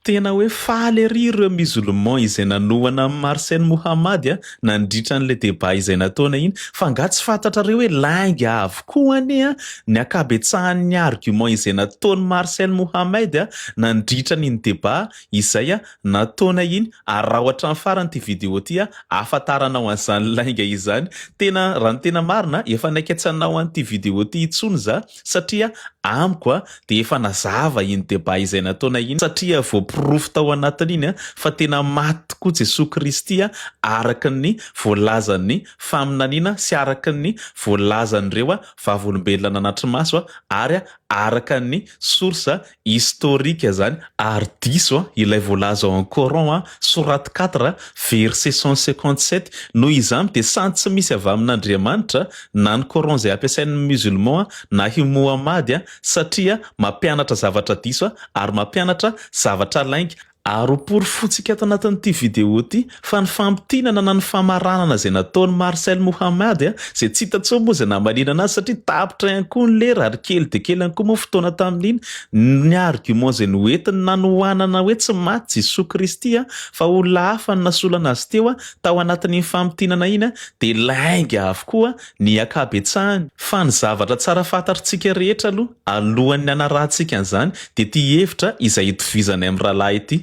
Tena hoe faly ery ireo musulman izay nanohana Marcel Mohammad nandritra an'le débat izay nataona iny fa nga tsy fantatrareo hoe lainga avokoa anie ny akabetsahan'ny argument izay nataony Marcel Mohammad nandritra n'iny débat izay nataona iny ary raha ohatra ny farany ty vidéo ty ahafantaranao an'izany lainga izany tena raha ny tena marina efa naikatsanao an'ity vidéo ty itsony za satria amiko de efa nazava iny débat izay nataona iny satria voaporofo tao anatiny iny fa tena maty tokoa Jesoa Kristy araka ny voalazan'ny faminaniana sy araka ny voalazan'ireo vavolombelona nanatry maso ary araka ny source historique zany ary diso ilay voalaza ao en Coran sourate 4 verset 157 noho izany de santy tsy misy avy amin'Andriamanitra na ny Coran zay ampiasain'ny musulman na i Mohammad satria mampianatra zavatra diso ary mampianatra zavatra lainga ary porofotsika ato anatin'ity vidéo ty fa ny fampitinana na ny famaranana zay nataony Marcel Mohammad zay tsy hitantsao moa zay namalina anazy satria tapitra ihany koa ny lera ary kely de kely ihany koa moa fotoana tamin'iny ny argument zay noentiny nanohanana hoe tsy maty Jesoa Kristy fa olona hafa ny nasolana azy teo tao anatin'ny fampitinana iny de lainga avokoa ny akabetsahany fa ny zavatra tsara fantatritsika rehetra alohan'ny anarahantsika an'izany de ty hevitra izay itovizany amin'ny rahalahy ity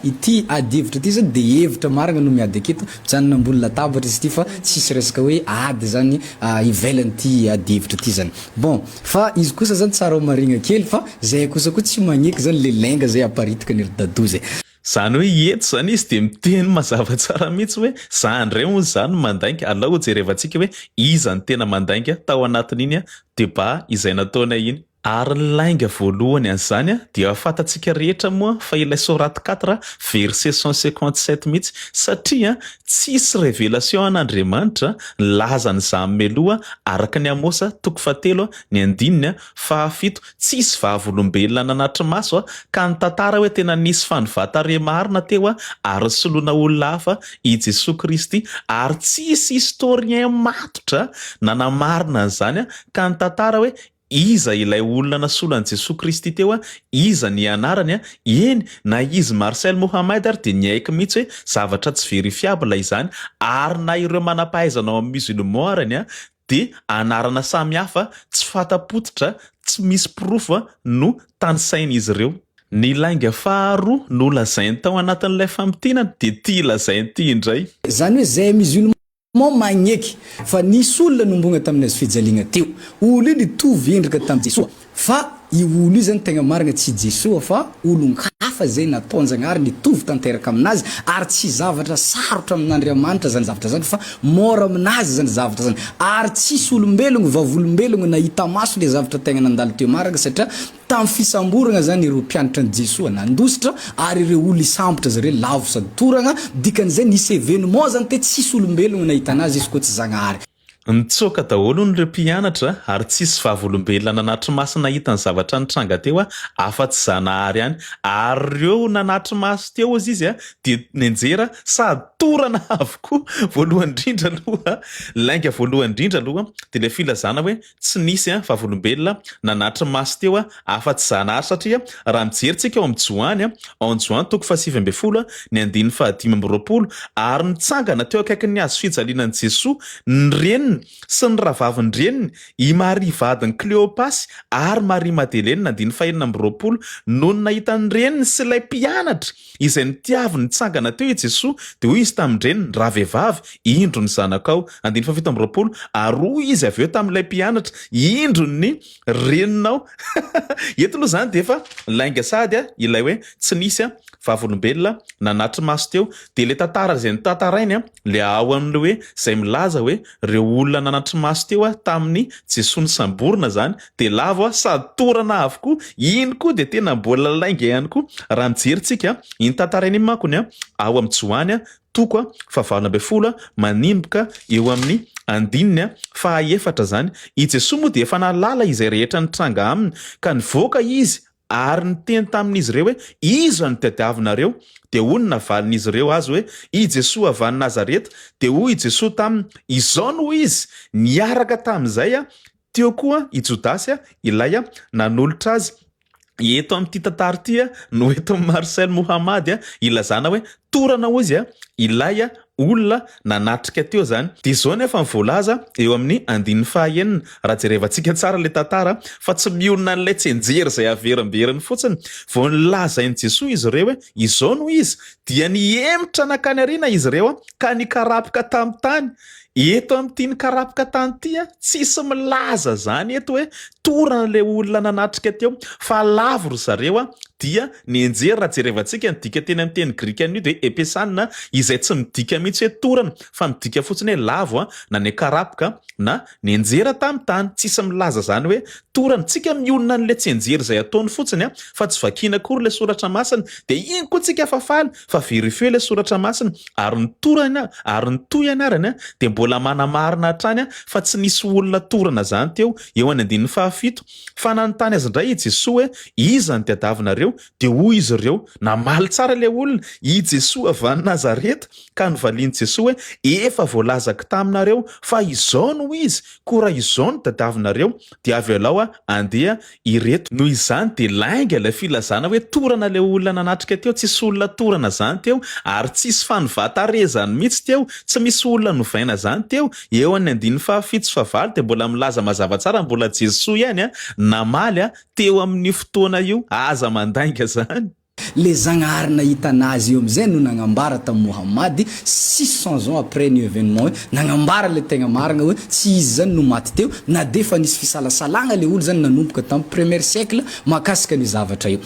ity adivitra ty zany de hevitra marina no miady aketo mijanona ambony latabatra izy ty fa tsisy resaka hoe ady zany ivelany ty adivitra ty zany bon fa izy kosa zany tsara ho marigna kely fa zay kosa koa tsy magneky zany le lainga zay aparitika ny ry zay zany hoe eto zany izy de miteny mazava tsara mihitsy hoe zandray hoy zany mandainga alao jerevantsika hoe iza ny tena mandainga tao anatin'iny débat izay nataona iny ary ny lainga voalohany an'izany dia fantatsika rehetra moa fa ilay sourate 4 verset 157 mihitsy satria tsisy révélation an'Andriamanitra lazany zany meloa araka ny Amosa 7 ny 5 tsisy vavolombelona nanatry maso ka ny tantara hoe tena nisy fanovatare marina teo ary soloana olona hafa i Jesoa Kristy ary tsisy historien matotra nanamarina an'izany ka ny tantara hoe iza ilay olona nasolany Jesoa Kristy teo iza ny anarany eny na izy Marcel Mohammad ary de niaiky mihitsy hoe zavatra tsy verifiable izany ary na ireo manampahaizana ao amin'ny musulman arany de anarana samihafa tsy fatapototra tsy misy proof no tanisain'izy ireo ny lainga faharoa no lazainy tao anatin'ilay fampitinana de ty lazainy ty indray zany hoe zay musulman magneky fa nisy olona nombogna tamin'azy fijaliagna teo olo iny tovy endrika tamin'i Jesoa fa i olo io zany tegna marina tsy Jesoa fa olon-kafa zay nataon-Jagnahary nitovy tanteraka aminazy ary tsy zavatra sarotra amin'Andriamanitra zany zavatra zany fa mora aminazy zany zavatra zany ary tsisy olombelogno vavolombelogno nahita maso le zavatra tegna nandalo teo marina satria tamin'ny fisamboragna zany ireo mpianatra ny Jesoa nandositra ary ireo olo isambotra zareo lavo sady toragna dikan'izay nisy événement zany te tsisy olombelogno nahita anazy izy koa tsy Zagnahary nitsoka daholo nireo mpianatra ary tsisy vavolombelona nanatry maso nahita ny zavatra nitranga teo afa-tsy Zanahary ihany ary ireo nanatry maso teo izy de nenjera sady torana avokoa voalohany indrindra aloha lainga voalohany indrindra aloha de le filazana hoe tsy nisy vavolombelona nanatry maso teo afa-tsy Zanahary satria raha mijeritsika ao amin'ny Joany ao amin'ny Joany 7:20 ny 5:20 ary nitsangana teo akaikin'ny hazo fijalianan'i Jesoa ny reniny sy ny ravaviny reniny i Maria vadiny Cléopasy ary Maria Madeleine 5:20 no nahita ny reniny sy ilay mpianatra izay nitiaviny nitsangana teo i Jesoa de hoy izy tamin'ny reniny raha vehivavy indro ny zanakao 7:20 ary hoy izy avy eo tamin'ilay mpianatra indro ny reninao eto aloha zany de efa lainga sady ilay hoe tsy nisy vavolombelona nanatry maso teo de le tantara zay nitantarainy le ao amin'le hoe zay milaza hoe reo olona nanatry maso teo tamin'ny Jesoa nisamborina zany de lavo sady torana avokoa iny koa de tena mbola lainga ihany koa raha mijeritsika iny tantarainy makony ao amin'ny Joany 20 manimboka eo amin'ny 9 zany i Jesoa moa de efa nalala izay rehetra nitranga aminy ka nivoaka izy ary niteny tamin'izy ireo hoe iza ny tadiavinareo de hoy ny navalin'izy ireo azy hoe i Jesoa avy any Nazareta de hoy i Jesoa taminy izao no izy niaraka tamin'izay teo koa i Jodasy Ilay nanolotra azy eto amin'ity tantara ity no eto amin'ny Marcel Mohammad ilazana hoe torana ozy Ilay olona nanatrika teo zany. Dia izao nefa voalaza eo amin'ny 9 raha jerevantsika tsara le tantara fa tsy miolona n'ilay tsenjery izay averimberiny fotsiny. Vao nilazain'i Jesoa izy ireo hoe izao no izy dia niemitra nakany ariana izy ireo ka nikarapika tamin'ny tany. Eto amin'ity nikarapika tany ity tsisy milaza zany eto hoe torana le olona nanatrika teo fa lavo ry zareo dia nienjery raha jerevantsika nidika teny amin'ny teny grika anio dia epesanina izay tsy midika mihitsy hoe torana fa midika fotsiny hoe lavo na nikarapika na nienjera tamin'ny tany. Tsisy milaza zany hoe torana. Tsika miolona n'le tsenjery izay ataony fotsiny fa tsy vakiana akory le soratra masina dia iny koa tsika fafaly fa verifie le soratra masina ary ny torana ary ny toy anarany dia mbola manamarina hatrany fa tsy nisy olona torana zany teo eo any 17. Fa nanontany azy indray i Jesoa hoe iza ny tadiavinareo dia hoy izy ireo namaly tsara le olona i Jesoa avy any Nazareta ka novaliany Jesoa hoe efa voalazako taminareo fa izao no izy koa raha izao no tadiavinareo dia avy alao andeha ireto. Noho izany dia lainga ilay filazana hoe torana le olona nanatrika teo. Tsisy olona torana zany teo ary tsisy fanovatarezany mihitsy teo, tsy misy olona novaina zany teo. Eo any 17 dia mbola milaza mazava tsara mbola Jesoa ihany namaly teo amin'ny fotoana io aza mandainga zany. Le Zagnahary nahita anazy eo amizay no nagnambara tamin'ny Mohammad 600 ans après ny événement nagnambara le tegna marina hoe tsy izy zany no maty teo na defa nisy fisalasalagna le olo zany nanomboka tamin'ny premier siècle makasika ny zavatra io.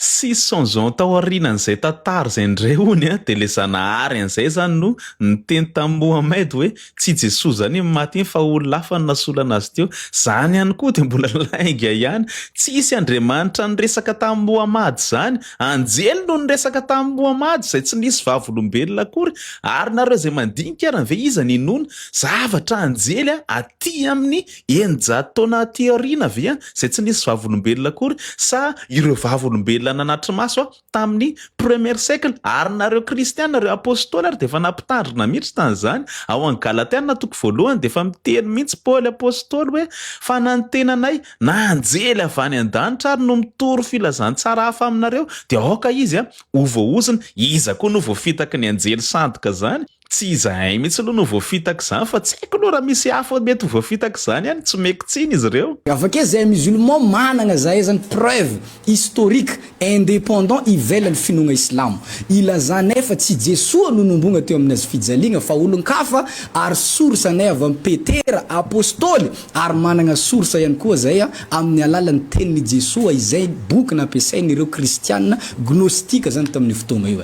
600 ans tao aorianan'izay tantara izay ndray hony dia le Zagnahary an'izay zany no niteny tamin'ny Mohammad hoe tsy Jesoa zany maty fa olona hafa no nasolo anazy teo. Zany ihany koa dia mbola lainga ihany tsisy Andriamanitra niresaka tamin'ny Mohammad zany, anjely no niresaka tamin'ny Mohammad izay tsy nisy vavolombelona akory. Ary nareo izay mandinika arany ve iza ninona zavatra anjely aty amin'ny 100 taona aty aoriana ve izay tsy nisy vavolombelona akory sa ireo vavolombelona nanatry maso tamin'ny premier siècle. Ary nareo kristiana nareo apôstôly ary dia efa nampitandrina mihitsy tan'izany ao any Galatiana 1 dia efa miteny mihitsy Paoly apôstôly hoe fa na ny tenanay na anjely avy any an-danitra ary no mitoro filazantsara hafa aminareo dia aoka izy ho voaozina. Iza koa no voafitaky ny anjely sandoka zany? Tsy izahay mihitsy aloha no voafitaky zany fa tsy haiko aloha raha misy hafa mety voafitaky zany ihany tsy mekitsiny izy ireo. Avake zay musulman managna zay zany preuve historique indépendant ivelany finoana islamo. Ilazana efa tsy Jesoa no nombogna teo aminazy fijaliana fa olon-kafa ary source anay avy amin'ny Petera apôstôly ary managna source ihany koa zay amin'ny alalan'ny tenin'i Jesoa izay boky nampiasain'ireo kristianina gnostika zany tamin'ny fotoana io.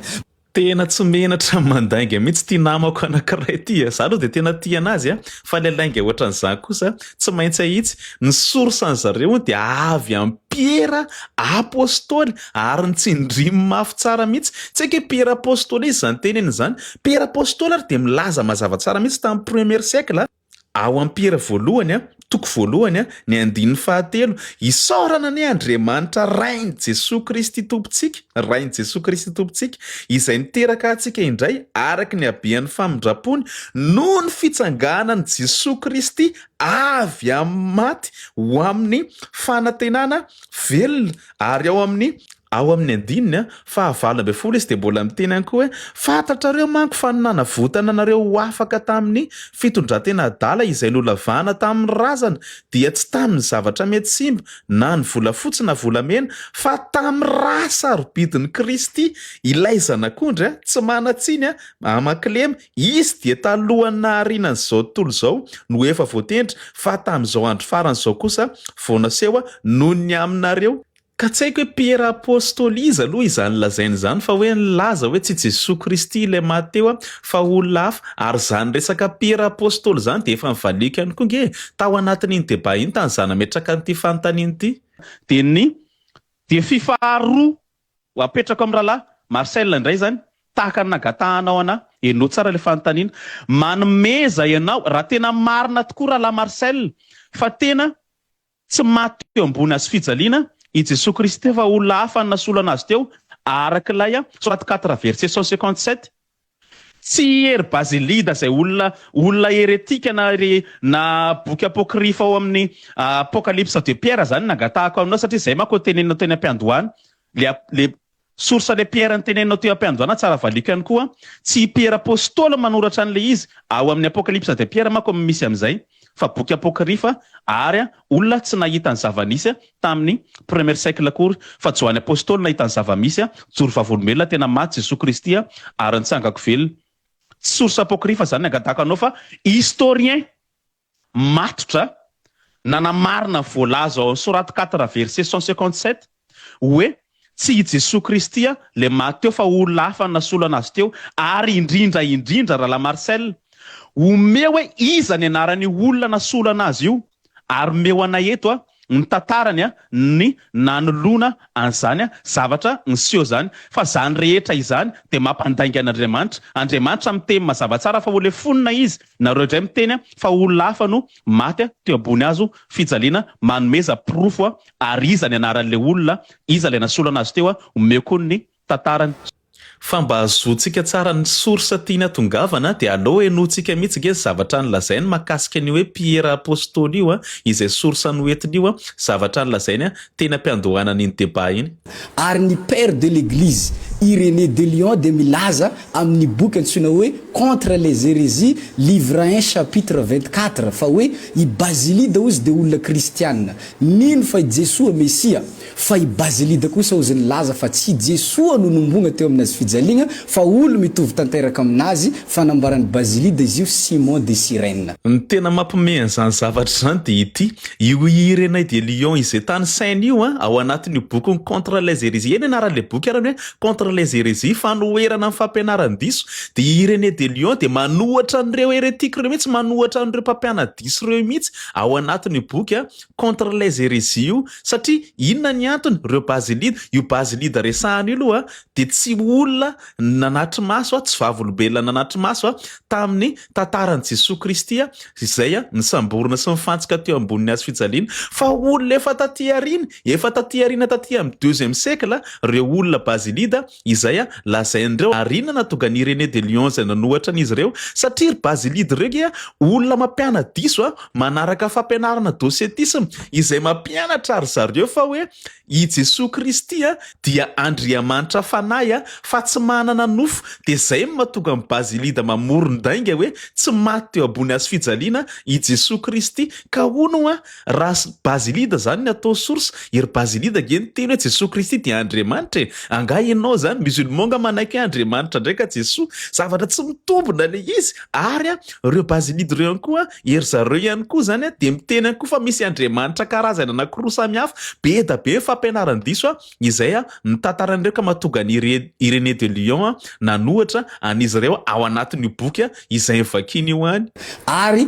Tena tsy menatra mandainga mihitsy tia namako anankiray ity. Za aloha dia tena tia anazy fa le lainga ohatran'izany kosa tsy maintsy ahitsy ny source-ny zareo dia avy amin'ny Piera apôstôly ary nitsindrimy mafy tsara mihitsy. Tsy haiko hoe Piera apôstôly izy zany teneny zany. Piera apôstôly ary dia milaza mazava tsara mihitsy tamin'ny premier siècle ao amin'ny Piera voalohany toko voalohany ny 13 isaorana ny Andriamanitra rainy Jesoa Kristy tompontsika, rainy Jesoa Kristy tompontsika izay niteraka antsika indray araka ny habean'ny famindrapony noho ny fitsanganany Jesoa Kristy avy amin'ny maty ho amin'ny fanantenana velona. Ary ao amin'ny 9 izy dia mbola miteny ihany koa hoe fantatrareo manko fa nanavotana anareo ho afaka tamin'ny fitondran-tena adala izay nolavana tamin'ny razana dia tsy tamin'ny zavatra mety simba na ny volafotsy na volamena fa tamin'ny ra sarobidin'i Kristy. Ilay zanak'ondry tsy manatsiny amankilema izy dia talohany naharianan'izao tontolo izao no efa voatendry fa tamin'izao andro faran'izao kosa vao naseho noho ny aminareo. Ka tsy haiko hoe Piera apôstôly izy aloha izany lazainy zany fa hoe nilaza hoe tsy Jesoa Kristy ilay maty teo fa olona hafa. Ary zany resaka Piera apôstôly zany dia efa mivalika ihany koa nge tao anatin'iny débat iny tany zany ametraka an'ity fanontaniana ity. Dia fifaharoa apetrako amin'ny rahalahy Marcel indray zany tahaka ny nagatahanao ana enao tsara le fanontaniana manomeza ianao raha tena marina tokoa rahalahy Marcel fa tena tsy maty teo ambony azy fijaliana i Jesoa Kristy fa olona hafa nasolo anazy teo araka ilay 4 verset 157. tsy ery bazilida zay olona heretika na boky apokrifa ao amin'ny apokalypsa de Pierre zany nangatahako aminao satria zay manko teneninao teny am-piandohana le source le Pierre nyteneninao teo am-piandohana tsara valiko ihany koa tsy Pierre apôstôly manoratra an'le izy ao amin'ny apokalypsa de Pierre manko misy am'izay fa boky apokrifa ary olona tsy nahita ny zava-misy tamin'ny premier siècle akory fa Joany apôstôly nahita ny zava-misy joro vavolombelona tena maty Jesoa Kristy ary nitsangako velona source apokrifa zany nangataka anao fa historien matotra nanamarina voalaza ao soraty 4 verset 157 hoe tsy Jesoa Kristy le maty teo fa olona hafa nasolo anazy teo ary indrindra rahala Marcel omeo hoe iza ny anarany olona nasolo anazy io ary meo anay eto ny tantarany ny nanolona an'izany zavatra niseho zany fa zany rehetra izany de mampandainga an'Andriamanitra miteny mazava tsara fa ole fonina izy nareo indray miteny fa olona hafa no maty teo ambony azo fijaliana manomeza profo ary iza ny anaran'le olona iza le nasolo anazy teo omeo koa ny tantarany. Fa mba azotsika tsara ny source tiana tongavana dia aleo enotsika mihitsy nge zavatra nylazainy makasika ny hoe Pierre apôstôly io izay source noentiny io zavatra nylazainy tena mpiandohana n'iny débat iny. Ary ny père de l'église Irénée de Lyon de milaza amin'ny boky antsoina hoe contre les hérésies livre 1 chapitre 24 fa hoe i basilida ozy de olona kristianina nino fa Jesoa Mesia fa i basilida kosa ozy nilaza fa tsy Jesoa no nombogna teo aminazy fijaliana fa olo mitovy tanteraka aminazy fanambarany basilida izy io Simon de Cyrène. Ny tena mampime an'izany zavatra zany de ity io Irénée de Lyon izay tany sainy io ao anatin'io boky contre les hérésies eny anaran'le boky arany hoe contre les hérésies fanoherana amin'ny fampianaran-diso de Irénée de Lyon de manohatra an'ireo hérétique reo mihitsy manohatra an'ireo mpampiana-diso reo mihitsy ao anatin'io boky contre les hérésies io satria inona ny antony reo basilida io basilida resahany io aloha de tsy olona nanatry maso tsy vavolombelona nanatry maso tamin'ny tantaran'i Jesoa Kristy izay nisamborona sy mifantsika teo ambonin'ny hazo fijaliana fa olona efa taty aoriana taty amin'ny 2e siècle reo olona basilida izay lazain'ireo arina na tonga ny Irénée de Lyon zay nanohatra an'izy ireo satria basilida reo olona mampiana diso manaraka fampianarana docetisme izay mampianatra ary zareo fa hoe i Jesoa Kristy dia Andriamanitra fanahy fa tsy manana nofo de zay mahatonga amin'ny basilida mamoron-dainga hoe tsy maty teo ambony hazo fijaliana i Jesoa Kristy ka hono raha basilida zany ny atao source ery basilida nge niteny hoe Jesoa Kristy dia Andriamanitra anga ianao zany musulman manaiky Andriamanitra ndraika Jesoa zavatra tsy mitombona le izy ary reo basilida reo ihany koa ery zareo ihany koa zany de miteny ihany koa fa misy Andriamanitra karazana anankiroa samihafa be da be fampianaran-diso izay ny tantaran'ireo ka mahatonga ny Irénée de Lyon nanohatra an'izy ireo ao anatin'io boky izay vakiny io any. Ary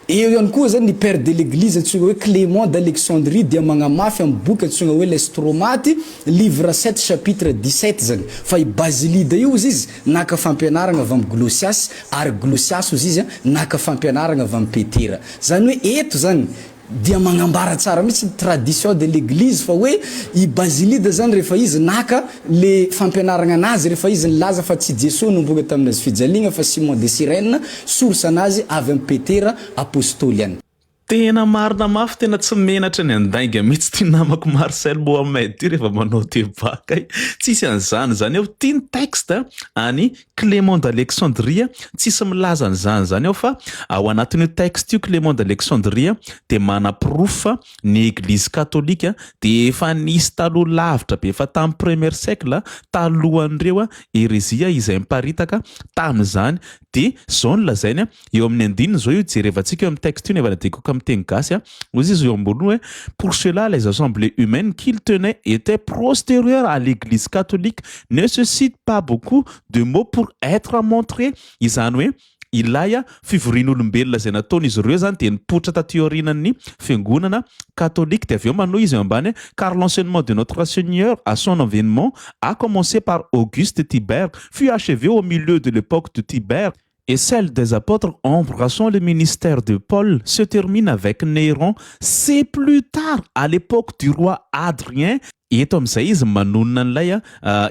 eo ihany koa zany ny père de l'église antsoina hoe Clément d'Alexandrie dia magnamafy amin'ny boky antsoina hoe l'Estromaty livre 7 chapitre 17 zany fa i basilida io izy naka fampianarana avy amin'ny Glosias ary Glosias izy naka fampianarana avy amin'ny Petera zany hoe eto zany dia magnambara tsara mihitsy tradition de l'église fa hoe i basilida zany rehefa izy naka le fampianarana anazy rehefa izy nilaza fa tsy Jesoa nombonga taminazy fijaliana fa Simon de Cyrène source anazy avy amin'ny Petera apôstôly any. Tena marina mafy tena tsy menatra ny andainga mihitsy ty namako Marcel Mohammad ty rehefa manao débat kay tsisy an'izany zany eo tia ny texte any Clément d'Alexandrie tsisy milaza an'izany zany eo fa ao anatin'io texte io Clément d'Alexandrie de manaproof ny église catholique de efa nisy taloha lavitra be efa tamin'ny premier siècle talohan'ireo hérésia izay miparitaka tamin'izany de zao ny lazainy eo amin'ny andininy zao io jerevantsika eo amin'ny texte io nevana de koka miteny gasy ozy izy eo ambony hoe pour cela les assemblées humaines qu'il tenait étaient postérieures à l'église catholique ne suscitent pas beaucoup de mots pour être montrés izany hoe Ilay fivorian'olombelona zay nataon'izy ireo zany de nipoitra taty aorianan'ny fiangonana catholique de avy eo manohy izy eo ambany car l'enseignement de notre Seigneur à son avènement a commencé par Auguste Tibère fut achevé au milieu de l'époque de Tibère et celle des apôtres embrassant le ministère de Paul se termine avec Néron. C'est plus tard, à l'époque du roi Adrien, eto amin'izay izy manonona an'ilay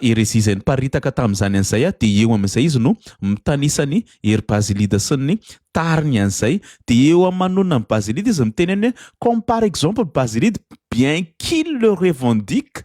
heresia izay niparitaka tamin'izany an'izay dia eo amin'izay izy no mitanisany ery bazilida sy ny tariny an'izay dia eo amin'ny manonona ny bazilida izy miteny any hoe comme par exemple bazilide bien qu'il le revendique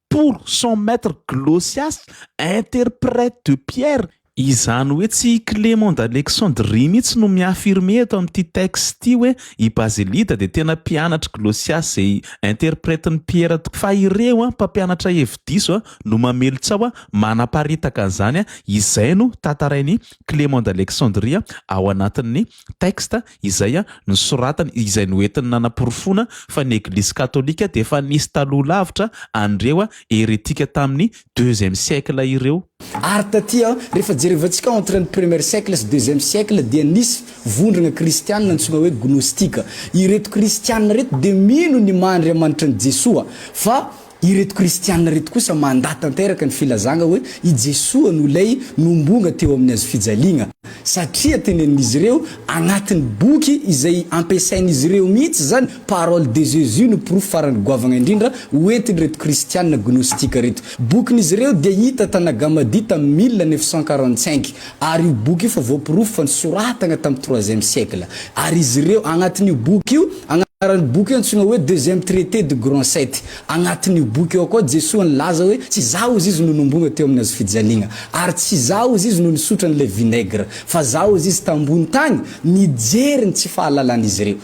pour son maître Glosias interprète de Pierre. Izany hoe tsy Clément d'Alexandrie mihitsy no miafirme eto amin'ity texte ity hoe i bazilida dia tena mpianatra Glosias izay interprète-ny Pierre fa ireo mpampianatra hevi-diso no mamelontsao manaparitaka an'izany izay no tantarainy Clément d'Alexandrie ao anatin'ny texte izay nosoratany izay noentiny nanamporofona fa ny Église catholique dia efa nisy taloha lavitra andreo hérétique tamin'ny 2e siècle ireo. Ary tatia rehefa jerevantsika entre ny premier siècle sy deuxième siècle dia nisy vondrona kristianina antsoina hoe gnostika. Ireto kristianina reto dia mino ny mahandriamanitra ny Jesoa fa ireto kristianina reto kosa mandatanteraka ny filazana hoe i Jesoa no lay nombonga teo amin'ny azo fijaliana satria tenenin'izy ireo anatin'ny boky izay ampiasain'izy ireo mihitsy zany parole de Jésus no proof farany goavana indrindra hoentiny reto kristianina gnostika reto. Bokin'izy ireo dia hita tana Gamadita 1945 ary io boky io fa voaproof fa nisoratana tamin'ny 3e siècle ary izy ireo anatin'io boky io ary boky antsoina hoe deuxième traité de Grand 7 anatin'io boky io koa Jesoa nilaza hoe tsy zao izy no nombonga teo amin'ny azo fijaliana ary tsy zao izy no nisotra n'le vinaigre fa zao izy tambony tany nijeriny tsy fahalalàn'izy ireo.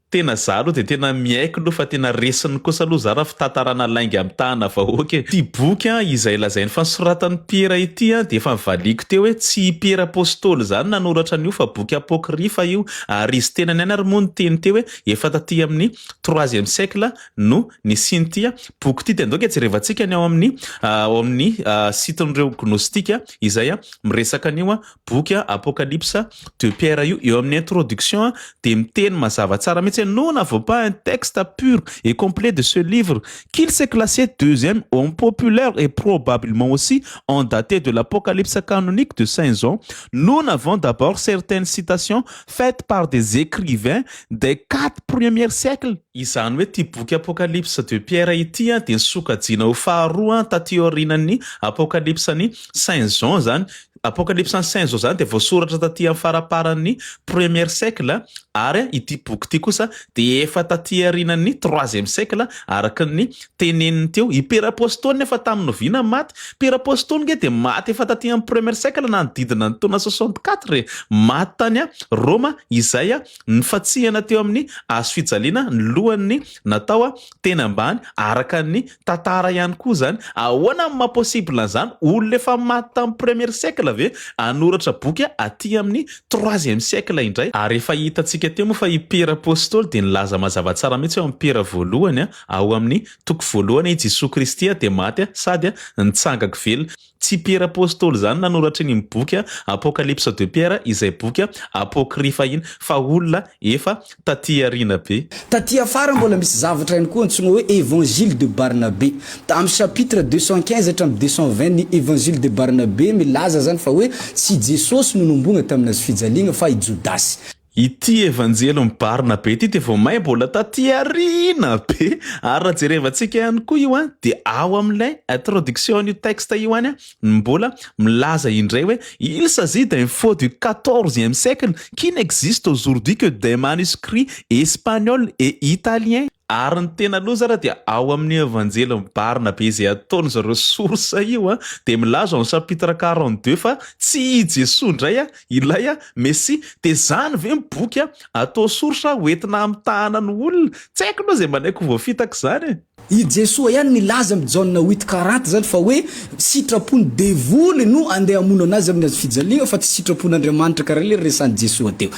Tena zalo dia tena miaiko aloha fa tena resiny kosa aloha zara fitantarana lainga amin'ny tana vahoaka. Ty boky izay lazainy fa nisoratan'ny Pierre ity dia efa nivaliko teo hoe tsy Pierre apôstôly zany nanoratra an'io fa boky apôkrifa io ary izy tena niany ary moa ny teny teo hoe efa taty amin'ny 3e siècle no nisiny boky ity. Dia andoka jerevantsika ny ao amin'ny siton'ireo gnostika izay miresaka an'io boky apocalypse de Pierre io eo amin'ny introduction dia miteny mazava tsara mihitsy nous n'avons pas un texte pur et complet de ce livre qu'il s'est classé 2e homme populaire et probablement aussi en daté de l'apocalypse canonique de Saint Jean. Nous n'avons d'abord certaines citations faites par des écrivains des 4 premiers siècles. Izany hoe ty boky apocalypse de Pierre ity dia nisokajiana ho faharoa taty aorianan'ny apocalypse-ny Saint Jean zany. Apocalypse Saint Jean zany dia voasoratra taty amin'ny faraparan'ny 1er siècle ary ity boky ity kosa dia efa taty aorianan'ny 3e siècle araka ny tenenin teo i Pierre apôstôly nefa tamin'ny noviana maty. Pierre apôstôly nge dia maty efa taty amin'ny 1er siècle nanodidina ny taona 64 maty tany Roma izay nifatsihana teo amin'ny azo fijaliana ny lohany natao teny ambany araka ny tantara ihany koa zany. Ahoana ny mahaposible an'izany olona efa maty tamin'ny 1er siècle ve anoratra boky aty amin'ny 3e siècle indray. Ary efa hitantsika teo moa fa i Pierre apôstôly dia nilaza mazava tsara mihitsy eo amin'ny Pierre voalohany ao amin'ny toko voalohany i Jesoa Kristy dia maty sady nitsangako velona. Tsy Pierre apôstôly zany nanoratra iny boky apocalypse de Pierre izay boky apôkrifa iny fa olona efa taty aoriana be. Taty afara mbola misy zavatra ihany koa antsoina hoe évangile de Barnabé amin'ny chapitre 215 hatramin'ny 220 ny évangile de Barnabé milaza zany fa hoe tsy Jesosy no nombonga tamin'ny azo fijaliana fa i Jodasy. Ity evanjely mibarina be ity dia vao may mbola taty aoriana be ary raha jerevantsika ihany koa io dia ao amin'ilay introduction io texte io any mbola milaza indray hoe il s'agit d'un faux du 14e siècle qui n'existe aujourd'hui que des manuscrits espagnols et italiens. Ary ny tena aloha zara dia ao amin'ny evanjely mibarina be izay ataony zareo source io dia milaza amin'ny chapitre 42 fa tsy i Jesoa indray ilay Messi dia zany ve miboky atao source hoentina amitahana ny olona. Tsy haiko aloha zay manaiko voafitaka zany i Jesoa ihany nilaza amin'ny Jaona 8:40 zany fa hoe sitrapony devoly no andeha hamono anazy amin'ny azo fijaliana fa tsy sitrapon'Andriamanitra karaha le resan'i Jesoa teo.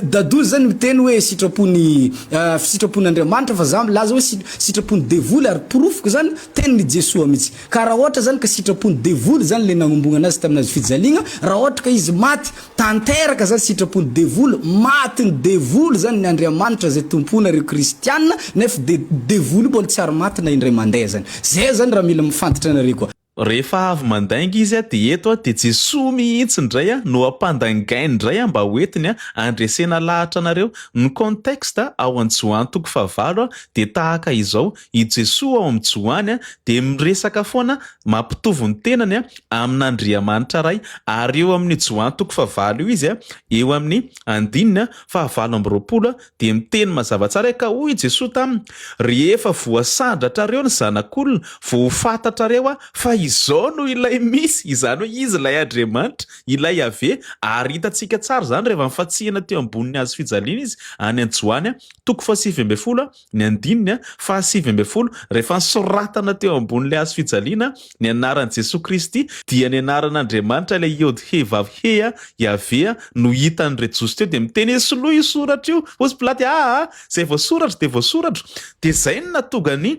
Dadozy zany miteny hoe sitrapon'Andriamanitra fa za milaza hoe sitrapony devoly ary porofoko zany tenin'i Jesoa mihitsy. Ka raha ohatra zany ka sitrapony devoly zany le nagnombogna anazy tamin'ny azo fijaliana raha ohatra ka izy maty tanteraka zany sitrapony devoly maty ny devoly zany ny Andriamanitra zay tompona reo kristianina nefa devoly mbola tsy matina indray mandeha zany. Zay zany raha mila mifantatra anareo koa. Rehefa avy mandainga izy de eto de Jesoa mihitsy indray no ampandangainy indray mba hoentiny andresena lahatra anareo. Ny contexte ao an-Joany 4 de tahaka izao, i Jesoa ao amin'ny Joany de miresaka foana mampitovy ny tenany amin'Andriamanitra ray, ary eo amin'ny Joany 4 io izy eo amin'ny 19:20 de miteny mazava tsara ka hoy Jesoa taminy: rehefa voasandratra reo ny zanak'olona, voafantatrareo fa izao no ilay misy, izany hoe izy ilay Andriamanitra, ilay ave, ary hitantsika tsara zany rehefa mifatsihana teo ambonin'ny hazo fijaliana izy any an-Joany 7:20 ny andininy 7:20 rehefa nisoratana teo ambonin'ilay hazo fijaliana ny anaran'i Jesoa Kristy dia ny anaran'Andriamanitra ilay iody he vavy he Yahvé no hitan'ny Jesoa teo de miteny soloa io soratra io, ozy pilaty zay voasoratra de voasoratra, de zay no natonga ny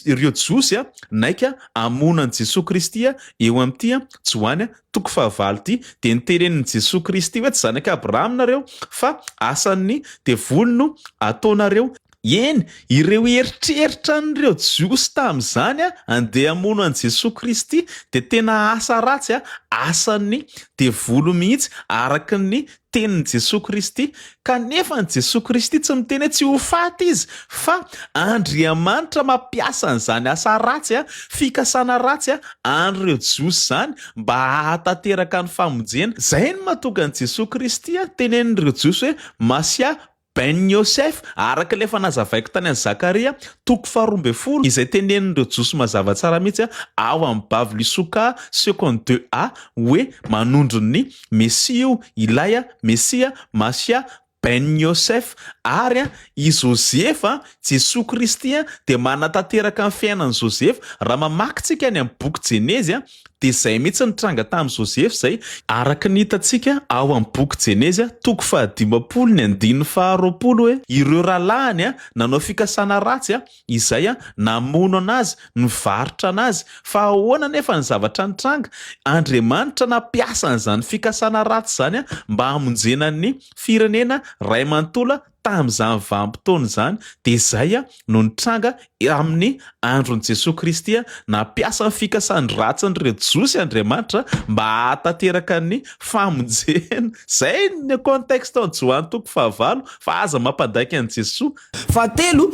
ireo jiosy naika amonan'i Jesoa Kristy eo amin'ty Joany 4 de niterenin'i Jesoa Kristy hoe tsy zanaka Abraham nareo fa asan'ny devoly no ataonareo. Eny, ireo eritreritra n'ireo jiosy tam'izany andeha amono an' Jesoa Kristy de tena asa ratsy asan'ny devoly mihitsy araka ny tenin'i Jesoa Kristy, kanefa ny Jesoa Kristy tsy miteny tsy ho faty izy fa Andriamanitra mampiasa an'izany asa ratsy fikasana ratsy an'ireo jiosy zany mba hatateraka ny famonjena. Zay no mahatonga an'i Jesoa Kristy tenenin'ireo jiosy hoe Masia Ben Yosef, araka ilay fanazavaiko tany an'i Zakaria 12 izay tenenin'ireo jiosy mazava tsara mihitsy ao amin'ny bavy Lisoka 2a hoe manondro ny Mesia io, Ilay, Mesia, Masia, Ben Yosef, ary i Josefa, Jesoa Kristy de manatanteraka ny fiainan'i Josefa. Raha mamakytsika any amin'ny boky Jenezy de zay mihitsy nitranga tamin'i Josefa zay, araka ny hitantsika ao amin'ny boky Jenezy 15 ny andininy 20 hoe ireo rahalahy nanao fikasana ratsy izay namono anazy, nivarotra anazy, fa ahoana nefa ny zavatra nitranga, Andriamanitra nampiasa an'izany fikasana ratsy zany mba hamonjena ny firenena ray amantola tam'izany vanim-potoana zany, de zay no nitranga amin'ny andron'i Jesoa Kristy nampiasa ny fikasany ratsy n'ireo jiosy Andriamanitra mba hatateraka ny famonjena. Zay ny contexte ao Joany 4 fa aza mampandaiky an'i Jesoa. Fahatelo,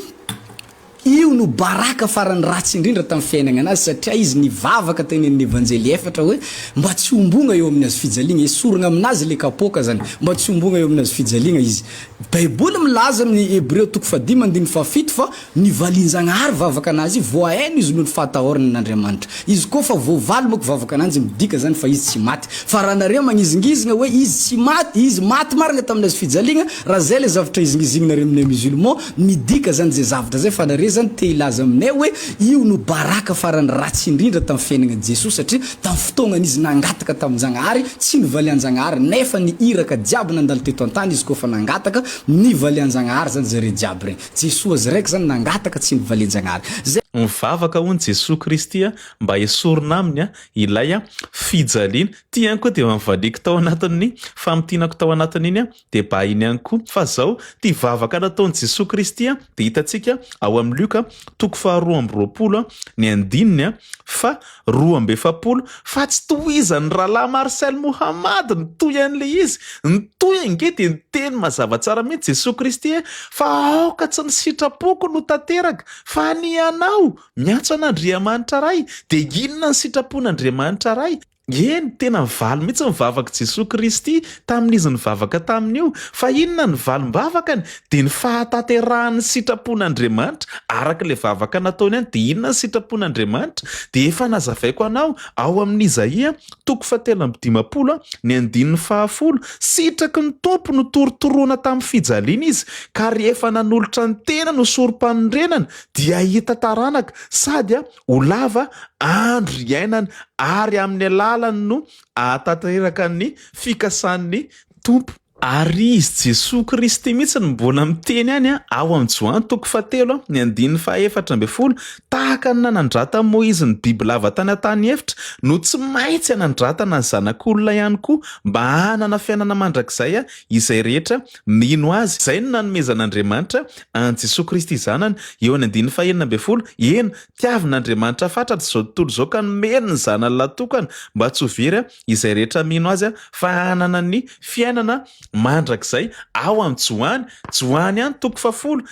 io no baraka farany ratsy indrindra tamin'ny fiainana anazy satria izy nivavaka tenenin'ny evanjely efatra hoe mba tsy hombogna eo amin'ny azo fijaliana, esorina aminazy le kapoka zany, mba tsy hombogna eo amin'ny azo fijaliana izy. Baiboly milaza amin'ny Ireo 5:17 fa nivalinjagnahary vavaka anazy voahaino izy noho ny fahatahorana n'Andriamanitra. Izy koa fa voavaly moa vavaka ananjy midika zany fa izy tsy maty. Fa raha nareo magnizingizigna hoe izy tsy maty, izy maty marina tamin'ny azo fijaliana, raha zay le zavatra izingizigna amin'ny musulman midika zany zay zavatra zay fa nareo zany te ilaza aminay hoe io no baraka farany ratsy indrindra tamin'ny fiainana Jesosy satria tamin'ny fotoagnany izy nangataka tamin-Janahary tsy nivalian-Janahary, nefa ny iraka jiaby nandalo teto an-tany izy koa fa nangataka nivalian-Janahary zany zare jiaby regny. Jesosy azy raiky zany nangataka tsy nivalian-Janahary. Mivavaka hono Jesoa Kristy mba esorina aminy ilay fijaliana. Ty ihany koa de mivaliky tao anatin'ny famitianako tao anatin'iny de ba iny ihany koa. Fa zao ty vavaka nataon'i Jesoa Kristy de hitantsika ao amin'ny Luka 12:20 ny andininy fa 2:70 fa tsy tohizany rahalahy Marcel Mohammad nitoy an'le izy, nitoy ange de niteny mazava tsara mihitsy Jesoa Kristy fa aoka tsy ny sitrapoko no tanteraka fa ny anao miantso an'Andriamanitra ray, de inona ny sitrapon'Andriamanitra ray? Eny, tena nivaly mihitsy nivavaka Jesoa Kristy tamin'izy nivavaka tamin'io, fa inona ny valim-bavakany? De ny fahatanterahany sitrapon'Andriamanitra araka le vavaka nataony any. De inona ny sitrapon'Andriamanitra? De efa nazavaiko anao ao amin'ny Isaia 3:20 ny andininy 10, sitraky ny tompo no torotoroana tamin'ny fijaliana izy, ka rehefa nanolotra ny tena no sorom-panondrenana dia hita taranaka sady ho lava andro iainana, ary amin'ny alalany no ahatanteraka ny fikasan'ny tompo. Ary izy Jesoa Kristy mihitsy ny mbola miteny any ao amin'ny Joany 3 ny 14 tahaka ny nanandrata Moizy ny biby lava tany an-tany efitra no tsy maintsy hanandratana ny zanak'olona ihany koa mba hanana fiainana mandrakizay izay rehetra mino azy. Izay no nanomezan'Andriamanitra an Jesoa Kristy zanany eo any 14 ena tiavin'Andriamanitra fatratra zao tontolo zao ka nomeny ny zanany latokana mba tsy ho very izay rehetra mino azy fa hanana ny fiainana mandrakizay ao amin'ny Joany any 10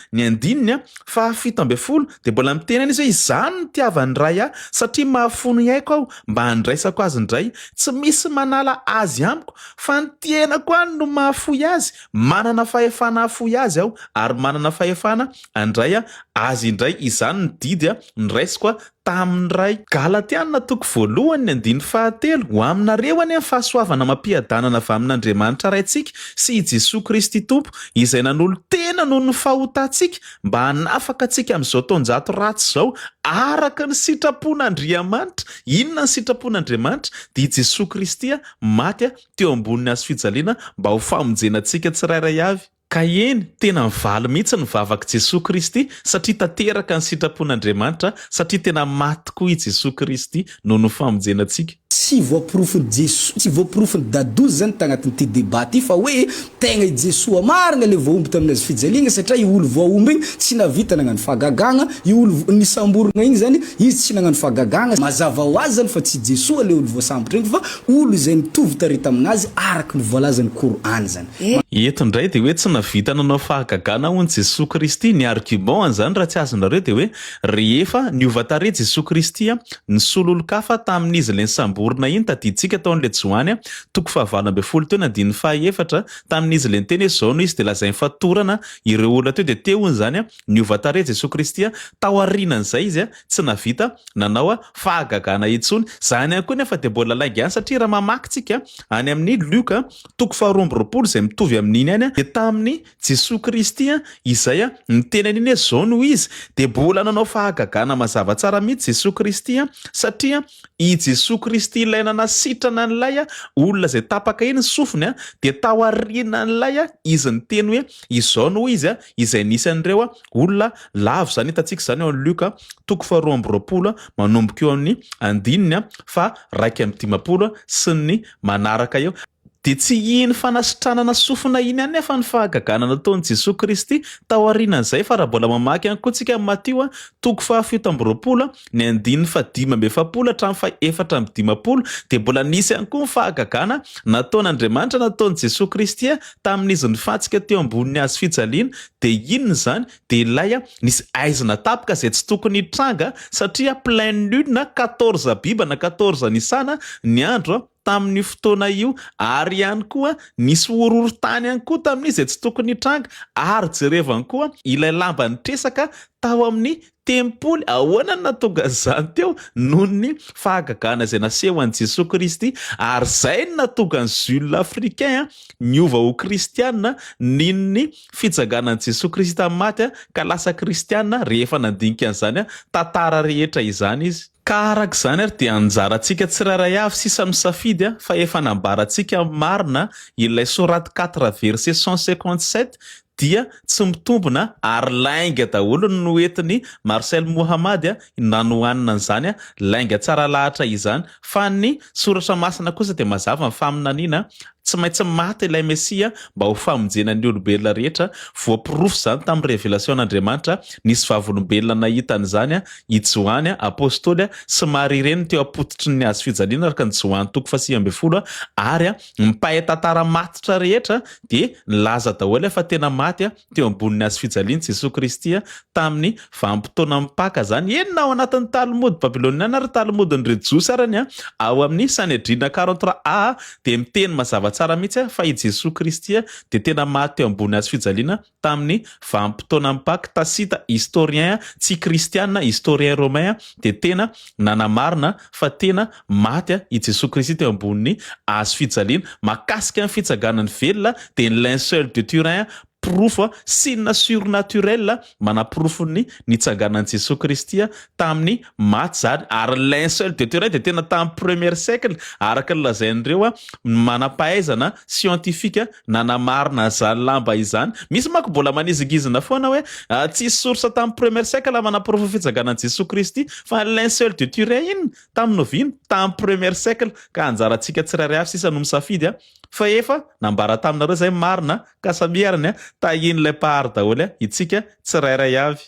ny 7 dia mbola miteny izy hoe izany ny tiavany ray satria mahafony aiko aho mba handraisako azy indray, tsy misy manala azy amiko fa ny tianako any no mahafoy azy, manana fahefana hafoy azy aho ary manana fahefana handray azy indray, izany ny didy niraisiko tamin'ny ray. Galatiana 1:7 ho aminareo any fahasoavana mampiadanana avy amin'Andriamanitra raintsika sy i Jesoa Kristy Tompo izay nanolo tena noho ny fahotantsika mba hanafaka antsika amin'izao taonjato ratsy izao araka ny sitrapon'Andriamanitra. Inona ny sitrapon'Andriamanitra? Dia Jesoa Kristy maty teo ambonin'ny hazo fijaliana mba ho famonjenantsika tsirairay avy. Ka eny tena mivaly mihitsy ny vavaka Jesoa Kristy satria tanteraka ny sitrapon'Andriamanitra, satria tena maty tokoa i Jesoa Kristy noho ny famonjenantsika. Tsy voaporofony dadozy zany tagnatin'ity debat ty fa hoe tegna i Jesoa marina le voaomby tamin'azy fijaliana satria i olo voaomby igny tsy navita nagnano fahagagagna, i olo nisamborona igny zany izy tsy nagnano fahagagagna, mazava ho azy zany fa tsy Jesoa le olo voasambotra igny fa olo izay nitovy tarita aminazy araka ny voalazan'ny Korana zany. Eto ndray dia hoe tsy navita nanao fahagagana hono Jesoa Kristy. Ny argument zany raha tsy azonareo dia hoe rehefa niova tare Jesoa Kristy nisololo-kafa tamin'izy le nisamborona iny tadiditsika tao an'le Joany 5:12 teo na 5:4 tamin'izy le niteny hoe zao no izy dia lazay fatorana ireo olona teo dia teo ony zany niova tare Jesoa Kristy tao aorianan'izay izy tsy navita nanao fahagagana intsony. Zany ihany koa nefa dia mbola lainga ihany satria raha mamakitsika any amin'ny Luka 2:12 izay mitovy amin'iny any dia tamin'ny Jesoa Kristy izay niteny an'iny hoe zao no izy dia mbola nanao fahagagana mazava tsara mihitsy Jesoa Kristy satria i Jesoa Kristy ilay nanasitrana an'ilay olona izay tapaka iny ny sofiny dia tao aorianan'ilay izy niteny hoe izao no izy izay nisy an'ireo olona lavo zany hitantsika zany ao amin'ny Luka 2:12 manomboka eo amin'ny 1:2 sy ny manaraka eo. Dia tsy iny fanasitranana sofina iny ihany nefa ny fahagagana nataon'i Jesoa Kristy tao aorianan'izay fa raha mbola mamaky ihany koa tsika Matio 7:20 ny 5:12 hatramin'ny 4:15 dia mbola nisy ihany koa ny fahagagana nataon'Andriamanitra nataon'i Jesoa Kristy tamin'izy nifantsika teo ambonin'ny hazo fijaliana. Dia inona zany? Dia ilay nisy aizina tapaka izay tsy tokony hitranga satria pleine lune 14 biba na 14 nisana ny andro tamin'ny fotoana io, ary ihany koa nisy horohorontany ihany koa tamin'izy tsy tokony hitranga, ary jerevany koa ilay lamba nitresaka tao amin'ny tempoly. Ahoana ny natonga zany teo? Noho ny fahagagana izay naseho an'i Jesoa Kristy, ary zay no natonga ny Jules africain niova ho kristianina nin'ny fijaganan'i Jesoa Kristy tamin'ny maty ka lasa kristianina rehefa nandinika an'izany tantara rehetra izany izy. Ka araka izany ary dia anjarantsika tsirairay avy sisa misafidy fa efa nambarantsika marina ilay soraty 4:157 dia tsy mitombona ary lainga daholo no entiny Marcel Mohammad nanohanina an'izany lainga tsara lahatra izany. Fa ny soratra masina kosa dia mazava ny faminaniana tsy maintsy maty ilay Mesia mba ho famonjenan'ny olombelona rehetra. Voapirofo zany tamin'ny revelation'Andriamanitra nisy vavolombelona nahita an'izany i Joany apôstôly sy Maria ireny teo apototry ny hazo fijaliana araka ny Joany 5:10 ary mipahay tantara matitra rehetra dia nilaza daholo fa tena maty teo ambonin'ny hazo fijaliana Jesoa Kristy tamin'ny vanim-potoana mipaka zany. Enina ao anatin'ny Talmody Babiloniana ary Talmodin'ny Rejosy arany ao amin'ny Sanedrina 43a dia miteny mazava tsara mihitsy fa i Jesoa Kristy dia tena maty teo ambony hazo fijaliana tamin'ny vanim-potoana mipaka. Tasita historien tsy kristianina, historien romain dia tena nanamarina fa tena maty i Jesoa Kristy teo ambony hazo fijaliana. Mahakasika ny fitsaganan'ny velona dia ny linceul de Turin pirofo sinina surnaturel manapirofo ny nitsanganan Jesosy Kristy tamin'ny maty zany ary linceul de Turin de tena tamin'ny premier siècle araka ny lazain'ireo manampahaizana scientifique nanamarina zany lamba izany. Misy manko mbola manizigizina foana hoe tsisy source tamin'ny premier siècle manapirofo fitsanganan Jesosy Kristy fa linceul de Turin iny tamin'ny novino tamin'ny premier siècle ka anjarantsika tsirairay avy sisa no misafidy fa efa nambara taminareo zay marina ka samieriny tahiny ilay pahary daholo itsika tsirairay avy.